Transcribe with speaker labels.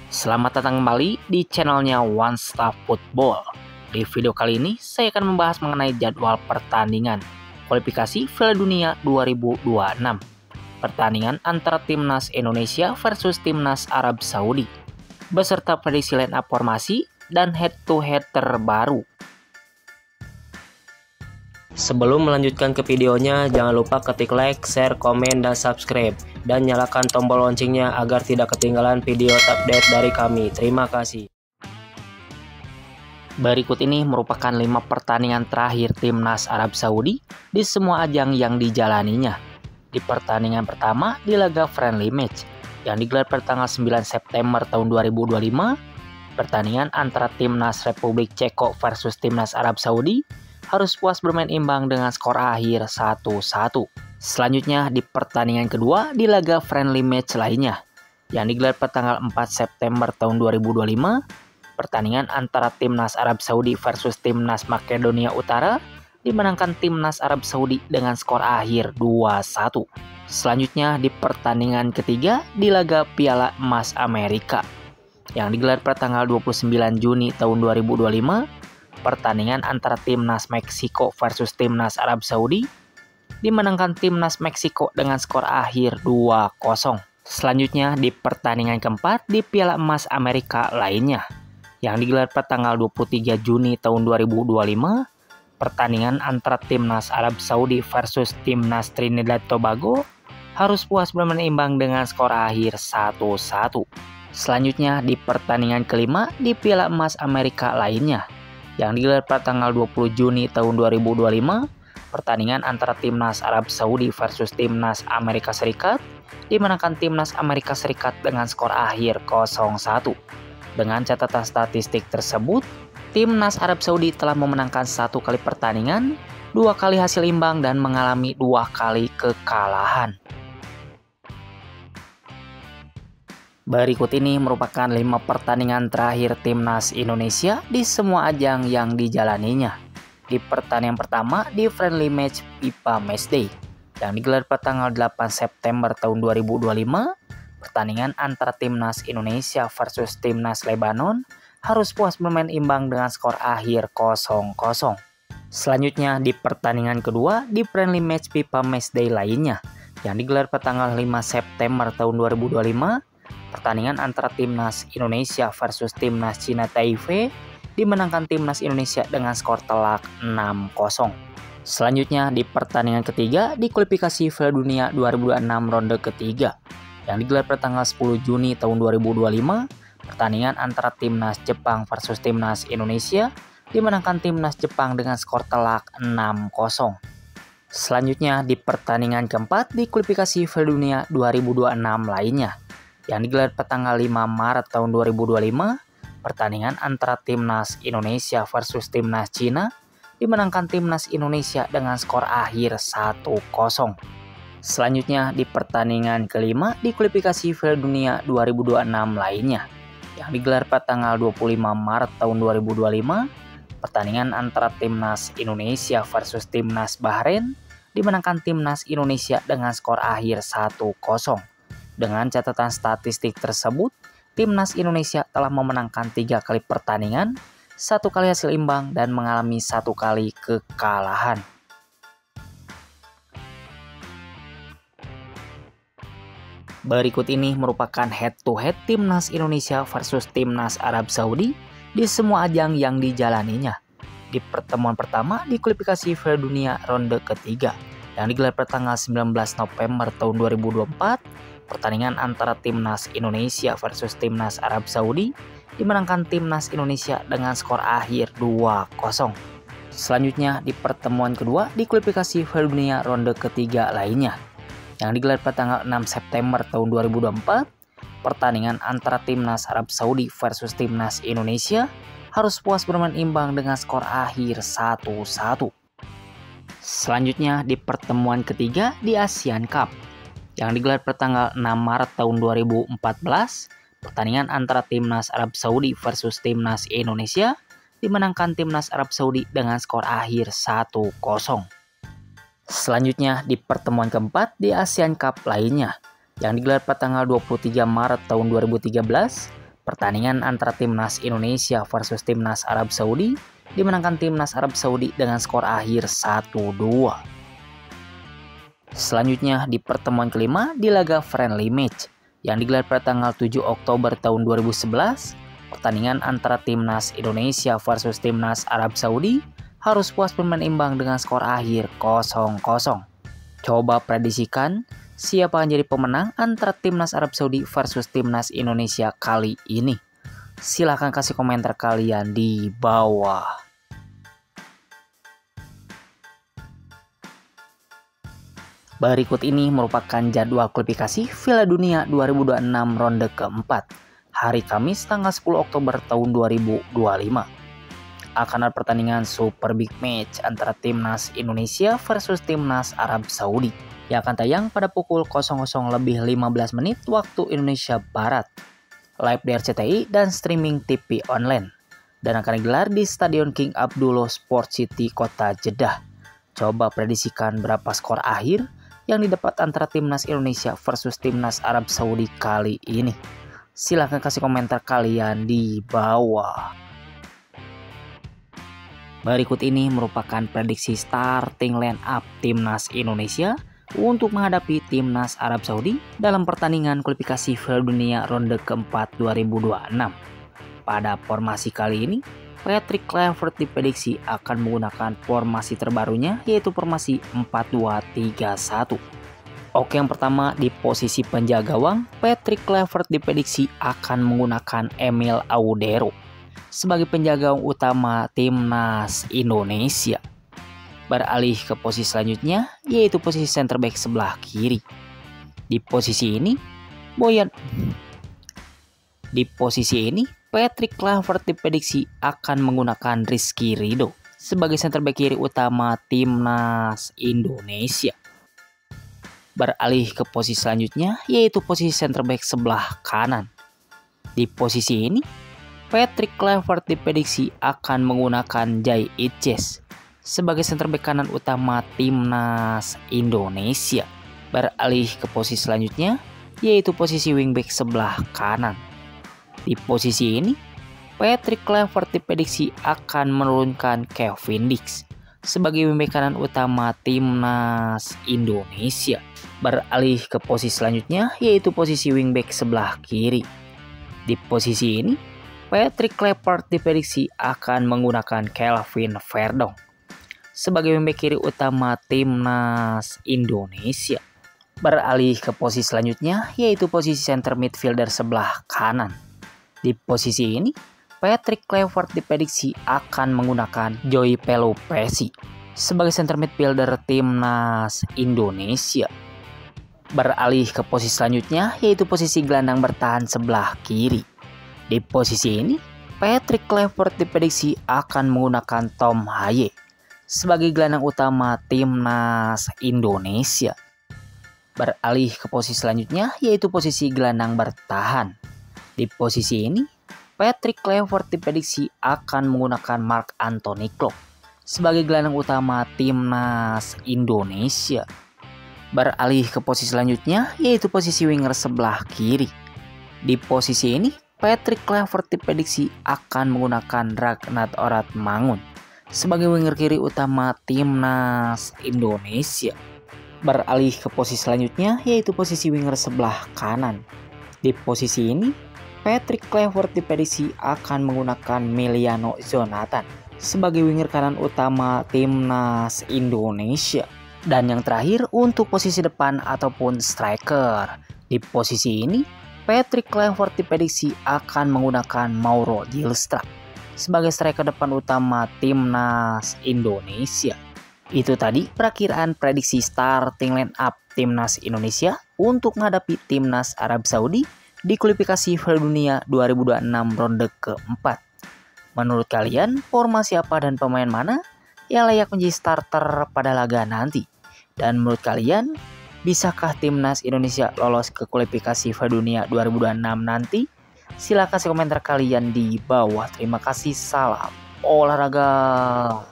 Speaker 1: Selamat datang kembali di channelnya One Stop Football. Di video kali ini saya akan membahas mengenai jadwal pertandingan kualifikasi Piala Dunia 2026. Pertandingan antara Timnas Indonesia versus Timnas Arab Saudi, beserta prediksi line up formasi dan head to head terbaru. Sebelum melanjutkan ke videonya, jangan lupa ketik like, share, komen, dan subscribe. Dan nyalakan tombol loncengnya agar tidak ketinggalan video update dari kami. Terima kasih. Berikut ini merupakan 5 pertandingan terakhir Timnas Arab Saudi di semua ajang yang dijalaninya. Di pertandingan pertama di laga friendly match yang digelar pada tanggal 9 September tahun 2025, pertandingan antara Timnas Republik Ceko versus Timnas Arab Saudi harus puas bermain imbang dengan skor akhir 1-1. Selanjutnya di pertandingan kedua di laga friendly match lainnya yang digelar pada tanggal 4 September tahun 2025, pertandingan antara Timnas Arab Saudi versus Timnas Makedonia Utara dimenangkan Timnas Arab Saudi dengan skor akhir 2-1. Selanjutnya di pertandingan ketiga di laga Piala Emas Amerika yang digelar pada tanggal 29 Juni tahun 2025, pertandingan antara Timnas Meksiko versus Timnas Arab Saudi dimenangkan Timnas Meksiko dengan skor akhir 2-0. Selanjutnya di pertandingan keempat di Piala Emas Amerika lainnya yang digelar pada tanggal 23 Juni tahun 2025, pertandingan antara Timnas Arab Saudi versus Timnas Trinidad Tobago harus puas bermain imbang dengan skor akhir 1-1. Selanjutnya di pertandingan kelima di Piala Emas Amerika lainnya yang digelar pada tanggal 20 Juni tahun 2025, pertandingan antara Timnas Arab Saudi versus Timnas Amerika Serikat dimenangkan Timnas Amerika Serikat dengan skor akhir 0-1. Dengan catatan statistik tersebut, Timnas Arab Saudi telah memenangkan 1 kali pertandingan, 2 kali hasil imbang, dan mengalami 2 kali kekalahan. Berikut ini merupakan 5 pertandingan terakhir Timnas Indonesia di semua ajang yang dijalaninya. Di pertandingan pertama di friendly match FIFA Matchday yang digelar pada tanggal 8 September tahun 2025, pertandingan antara Timnas Indonesia versus Timnas Lebanon harus puas bermain imbang dengan skor akhir 0-0. Selanjutnya di pertandingan kedua di friendly match FIFA Matchday lainnya yang digelar pada tanggal 5 September tahun 2025, pertandingan antara Timnas Indonesia versus Timnas Cina Taipei dimenangkan Timnas Indonesia dengan skor telak 6-0. Selanjutnya di pertandingan ketiga di kualifikasi Piala Dunia 2026 ronde ketiga yang digelar pada tanggal 10 Juni tahun 2025, pertandingan antara Timnas Jepang versus Timnas Indonesia dimenangkan Timnas Jepang dengan skor telak 6-0. Selanjutnya di pertandingan keempat di kualifikasi Piala Dunia 2026 lainnya yang digelar pada tanggal 5 Maret tahun 2025, pertandingan antara Timnas Indonesia versus Timnas Cina dimenangkan Timnas Indonesia dengan skor akhir 1-0. Selanjutnya di pertandingan kelima di kualifikasi Piala Dunia 2026 lainnya yang digelar pada tanggal 25 Maret tahun 2025, pertandingan antara Timnas Indonesia versus Timnas Bahrain dimenangkan Timnas Indonesia dengan skor akhir 1-0. Dengan catatan statistik tersebut, Timnas Indonesia telah memenangkan 3 kali pertandingan, 1 kali hasil imbang, dan mengalami 1 kali kekalahan. Berikut ini merupakan head-to-head Timnas Indonesia versus Timnas Arab Saudi di semua ajang yang dijalaninya. Di pertemuan pertama di kualifikasi Piala Dunia ronde ketiga yang digelar pada tanggal 19 November tahun 2024, pertandingan antara Timnas Indonesia versus Timnas Arab Saudi dimenangkan Timnas Indonesia dengan skor akhir 2-0. Selanjutnya di pertemuan kedua di kualifikasi Piala Dunia ronde ketiga lainnya yang digelar pada tanggal 6 September tahun 2024, pertandingan antara Timnas Arab Saudi versus Timnas Indonesia harus puas bermain imbang dengan skor akhir 1-1. Selanjutnya di pertemuan ketiga di ASEAN Cup yang digelar pada tanggal 6 Maret tahun 2014, pertandingan antara Timnas Arab Saudi versus Timnas Indonesia dimenangkan Timnas Arab Saudi dengan skor akhir 1-0. Selanjutnya di pertemuan keempat di ASEAN Cup lainnya yang digelar pada tanggal 23 Maret tahun 2013, Pertandingan antara timnas Indonesia versus timnas Arab Saudi dimenangkan timnas Arab Saudi dengan skor akhir 1-2. Selanjutnya di pertemuan kelima di laga friendly match yang digelar pada tanggal 7 Oktober tahun 2011, pertandingan antara timnas Indonesia versus timnas Arab Saudi harus puas bermain imbang dengan skor akhir 0-0. Coba prediksikan siapa yang jadi pemenang antara timnas Arab Saudi versus timnas Indonesia kali ini. Silahkan kasih komentar kalian di bawah. Berikut ini merupakan jadwal kualifikasi Piala Dunia 2026 ronde keempat, hari Kamis tanggal 10 Oktober tahun 2025. Akan ada pertandingan Super Big Match antara timnas Indonesia versus timnas Arab Saudi yang akan tayang pada pukul 00.15 waktu Indonesia Barat, live di RCTI dan streaming TV online, dan akan digelar di Stadion King Abdullah Sport City Kota Jeddah. Coba prediksikan berapa skor akhir yang didapat antara timnas Indonesia versus timnas Arab Saudi kali ini. Silahkan kasih komentar kalian di bawah. Berikut ini merupakan prediksi starting line up timnas Indonesia untuk menghadapi timnas Arab Saudi dalam pertandingan kualifikasi Piala Dunia ronde keempat 2026. Pada formasi kali ini, Patrick Kluivert diprediksi akan menggunakan formasi terbarunya, yaitu formasi 4-2-3-1. Oke, yang pertama di posisi penjaga gawang, Patrick Kluivert diprediksi akan menggunakan Emil Audero sebagai penjaga gawang utama timnas Indonesia. Beralih ke posisi selanjutnya, yaitu posisi center back sebelah kiri. Di posisi ini, Patrick Kluivert diprediksi akan menggunakan Rizky Ridho sebagai center back kiri utama timnas Indonesia. Beralih ke posisi selanjutnya, yaitu posisi center back sebelah kanan. Di posisi ini, Patrick Kluivert diprediksi akan menggunakan Jai Itjes sebagai center back kanan utama timnas Indonesia. Beralih ke posisi selanjutnya, yaitu posisi wingback sebelah kanan. Di posisi ini, Patrick Kluivert diprediksi akan menurunkan Kevin Dix sebagai wingback kanan utama timnas Indonesia. Beralih ke posisi selanjutnya, yaitu posisi wingback sebelah kiri. Di posisi ini, Patrick Kluivert diprediksi akan menggunakan Kelvin Verdong sebagai wingback kiri utama timnas Indonesia. Beralih ke posisi selanjutnya, yaitu posisi center midfielder sebelah kanan. Di posisi ini, Patrick Kluivert diprediksi akan menggunakan Joey Pelupessy sebagai center midfielder timnas Indonesia. Beralih ke posisi selanjutnya, yaitu posisi gelandang bertahan sebelah kiri. Di posisi ini, Patrick Kluivert diprediksi akan menggunakan Tom Haye sebagai gelandang utama timnas Indonesia. Beralih ke posisi selanjutnya, yaitu posisi gelandang bertahan. Di posisi ini, Patrick Kluivert diprediksi akan menggunakan Marc Anthony Klok sebagai gelandang utama timnas Indonesia. Beralih ke posisi selanjutnya, yaitu posisi winger sebelah kiri. Di posisi ini, Patrick Kluivert diprediksi akan menggunakan Ragnar Oratmangun sebagai winger kiri utama timnas Indonesia. Beralih ke posisi selanjutnya, yaitu posisi winger sebelah kanan. Di posisi ini, Patrick Kluivert diprediksi akan menggunakan Emiliano Jonathan sebagai winger kanan utama timnas Indonesia. Dan yang terakhir untuk posisi depan ataupun striker. Di posisi ini, Patrick Kluivert diprediksi akan menggunakan Mauro Gilstrap sebagai striker depan utama timnas Indonesia. Itu tadi perakiraan prediksi starting line up timnas Indonesia untuk menghadapi timnas Arab Saudi di kualifikasi Piala Dunia 2026 ronde keempat. Menurut kalian, formasi apa dan pemain mana yang layak menjadi starter pada laga nanti? Dan menurut kalian, bisakah timnas Indonesia lolos ke kualifikasi Piala Dunia 2026 nanti? Silahkan kasih komentar kalian di bawah. Terima kasih, salam olahraga.